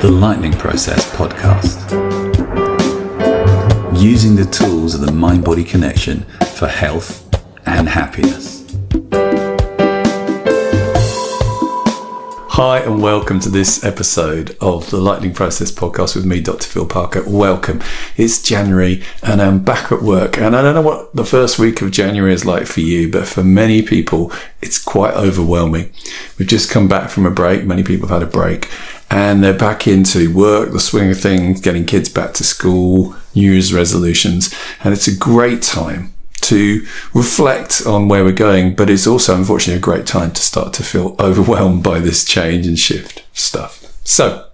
The Lightning Process podcast. Using the tools of the mind-body connection for health and happiness. Hi and welcome to this episode of the Lightning Process podcast with me, Dr. Phil Parker. Welcome. It's January and I'm back at work, and I don't know what the first week of January is like for you, but for many people it's quite overwhelming. We've just come back from a break. Many people have had a break and they're back into work, the swing of things, getting kids back to school, New Year's resolutions, and it's a great time to reflect on where we're going, but it's also unfortunately a great time to start to feel overwhelmed by this change and shift stuff. So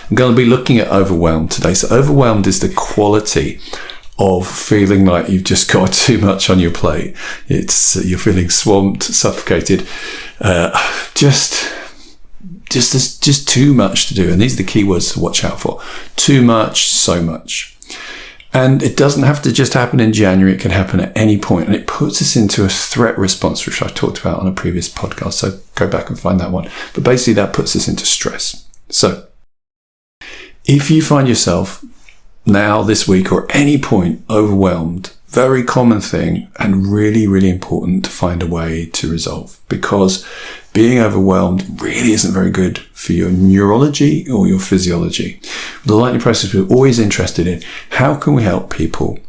I'm going to be looking at overwhelm today. So overwhelmed is the quality of feeling like you've just got too much on your plate. You're feeling swamped, suffocated, just too much to do. And these are the key words to watch out for. Too much, so much. And it doesn't have to just happen in January. It can happen at any point. And it puts us into a threat response, which I talked about on a previous podcast. So go back and find that one. But basically that puts us into stress. So if you find yourself now this week or any point overwhelmed, very common thing and really, really important to find a way to resolve, because being overwhelmed really isn't very good for your neurology or your physiology. With the Lightning Process, we're always interested in how can we help people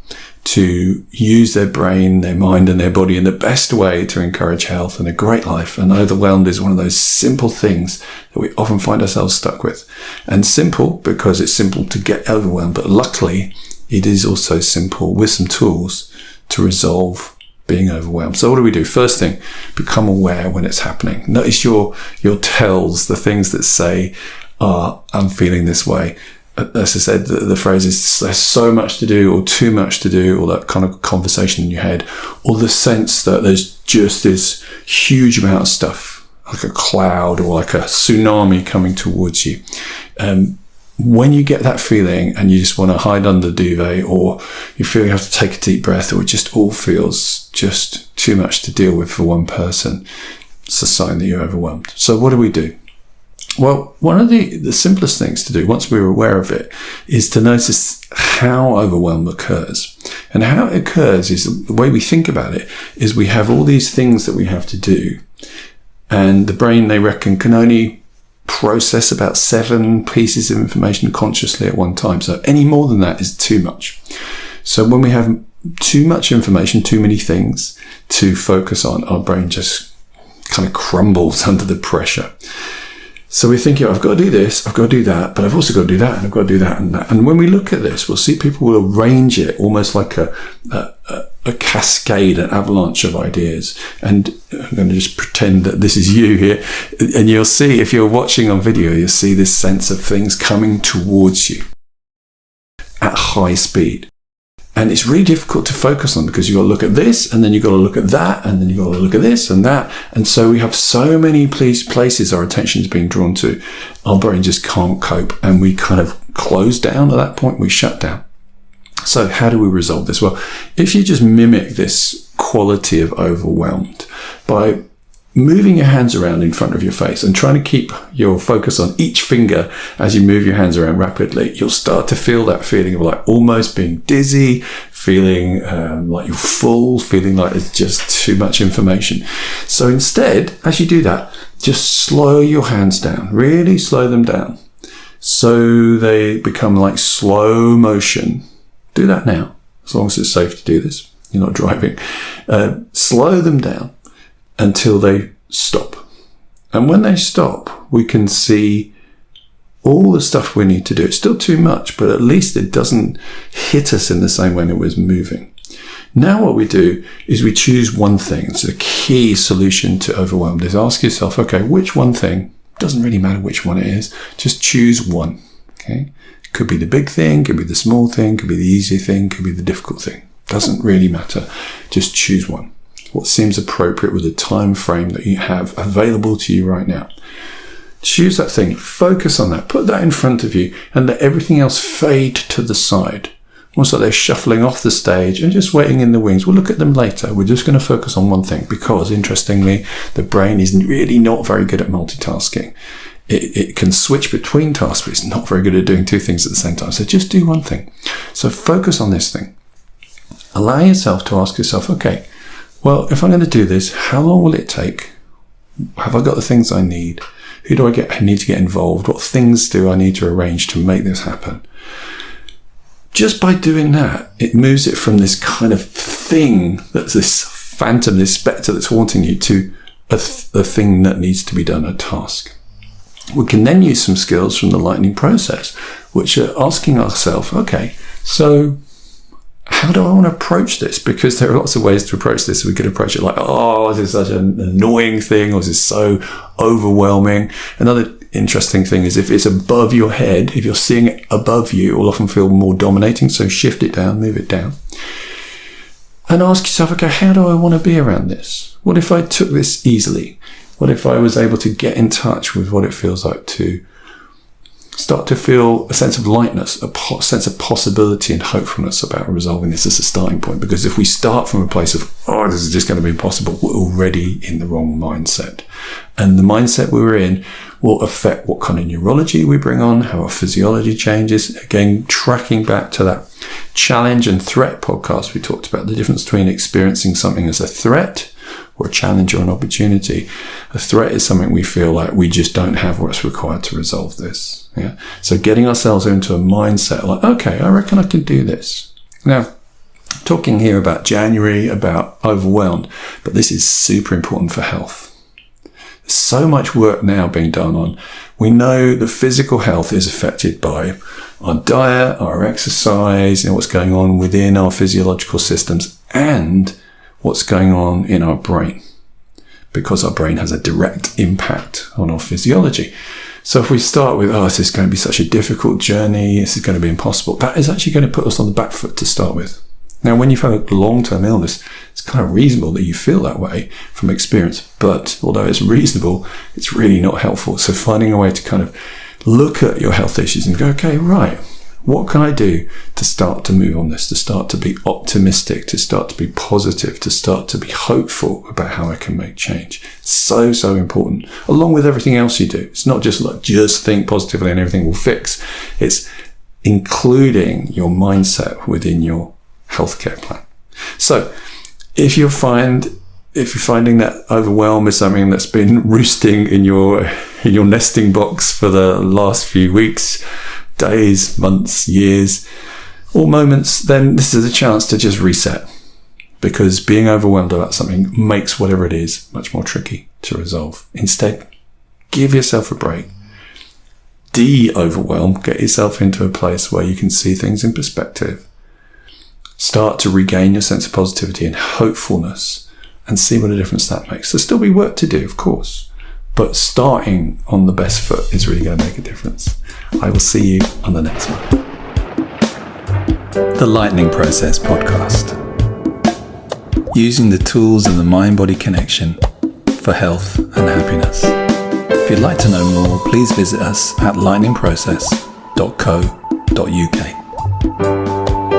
to use their brain, their mind and their body in the best way to encourage health and a great life. And overwhelmed is one of those simple things that we often find ourselves stuck with. And simple because it's simple to get overwhelmed, but luckily it is also simple with some tools to resolve being overwhelmed. So what do we do? First thing, become aware when it's happening. Notice your tells, the things that say, I'm feeling this way. As I said, the phrase is there's so much to do or too much to do, or that kind of conversation in your head, or the sense that there's just this huge amount of stuff, like a cloud or like a tsunami coming towards you. When you get that feeling and you just want to hide under the duvet, or you feel you have to take a deep breath, or it just all feels just too much to deal with for one person, it's a sign that you're overwhelmed. So what do we do? Well, one of the simplest things to do once we're aware of it is to notice how overwhelm occurs. And how it occurs is the way we think about it is we have all these things that we have to do, and the brain, they reckon, can only process about 7 pieces of information consciously at one time. So any more than that is too much. So when we have too much information, too many things to focus on, our brain just kind of crumbles under the pressure. So we're thinking, I've got to do this, I've got to do that, but I've also got to do that, and I've got to do that and that. And when we look at this, we'll see people will arrange it almost like a cascade, an avalanche of ideas. And I'm going to just pretend that this is you here. And you'll see, if you're watching on video, you'll see this sense of things coming towards you at high speed. And it's really difficult to focus on, because you've got to look at this, and then you've got to look at that, and then you've got to look at this and that. And so we have so many places our attention is being drawn to, our brain just can't cope, and we kind of close down at that point, we shut down. So how do we resolve this? Well, if you just mimic this quality of overwhelmed by moving your hands around in front of your face and trying to keep your focus on each finger as you move your hands around rapidly, you'll start to feel that feeling of like almost being dizzy, feeling like you're full, feeling like it's just too much information. So instead, as you do that, just slow your hands down, really slow them down, so they become like slow motion. Do that now, as long as it's safe to do this. You're not driving. Slow them down until they stop. And when they stop, we can see all the stuff we need to do. It's still too much, but at least it doesn't hit us in the same way it was moving. Now what we do is we choose one thing. So the key solution to overwhelm is ask yourself, okay, which one thing? Doesn't really matter which one it is. Just choose one. Okay. Could be the big thing, could be the small thing, could be the easy thing, could be the difficult thing. Doesn't really matter. Just choose one. What seems appropriate with the time frame that you have available to you right now. Choose that thing, focus on that, put that in front of you, and let everything else fade to the side. Almost like they're shuffling off the stage and just waiting in the wings. We'll look at them later. We're just going to focus on one thing because, interestingly, the brain is really not very good at multitasking. It can switch between tasks, but it's not very good at doing two things at the same time. So just do one thing. So focus on this thing. Allow yourself to ask yourself, okay, well, if I'm going to do this, how long will it take? Have I got the things I need? Who do I need to get involved? What things do I need to arrange to make this happen? Just by doing that, it moves it from this kind of thing that's this phantom, this spectre that's haunting you, to a thing that needs to be done, a task. We can then use some skills from the lightning process, which are asking ourselves, okay, so how do I want to approach this? Because there are lots of ways to approach this. We could approach it like, oh, this is such an annoying thing, or this is so overwhelming. Another interesting thing is if it's above your head, if you're seeing it above you, it will often feel more dominating. So shift it down, move it down. And ask yourself, okay, how do I want to be around this? What if I took this easily? What if I was able to get in touch with what it feels like to start to feel a sense of lightness, a sense of possibility and hopefulness about resolving this as a starting point? Because if we start from a place of, oh, this is just going to be impossible, we're already in the wrong mindset. And the mindset we're in will affect what kind of neurology we bring on, how our physiology changes. Again, tracking back to that challenge and threat podcast, we talked about the difference between experiencing something as a threat or a challenge or an opportunity. A threat is something we feel like we just don't have what's required to resolve this. Yeah. So getting ourselves into a mindset like, okay, I reckon I can do this. Now, talking here about January, about overwhelmed, but this is super important for health. There's so much work now being done on. We know that physical health is affected by our diet, our exercise, what's going on within our physiological systems, and what's going on in our brain, because our brain has a direct impact on our physiology. So if we start with, oh, this is going to be such a difficult journey, this is going to be impossible, that is actually going to put us on the back foot to start with. Now, when you've had a long-term illness, it's kind of reasonable that you feel that way from experience, but although it's reasonable, it's really not helpful. So finding a way to kind of look at your health issues and go, okay, right, what can I do to start to move on this, to start to be optimistic, to start to be positive, to start to be hopeful about how I can make change? So, so important, along with everything else you do. It's not just like, just think positively and everything will fix. It's including your mindset within your healthcare plan. So if you're finding that overwhelm is something that's been roosting in your nesting box for the last few weeks, days, months, years, or moments, then this is a chance to just reset, because being overwhelmed about something makes whatever it is much more tricky to resolve. Instead, give yourself a break. De-overwhelm, get yourself into a place where you can see things in perspective. Start to regain your sense of positivity and hopefulness and see what a difference that makes. There'll still be work to do, of course, but starting on the best foot is really going to make a difference. I will see you on the next one. The Lightning Process Podcast. Using the tools of the mind-body connection for health and happiness. If you'd like to know more, please visit us at lightningprocess.co.uk.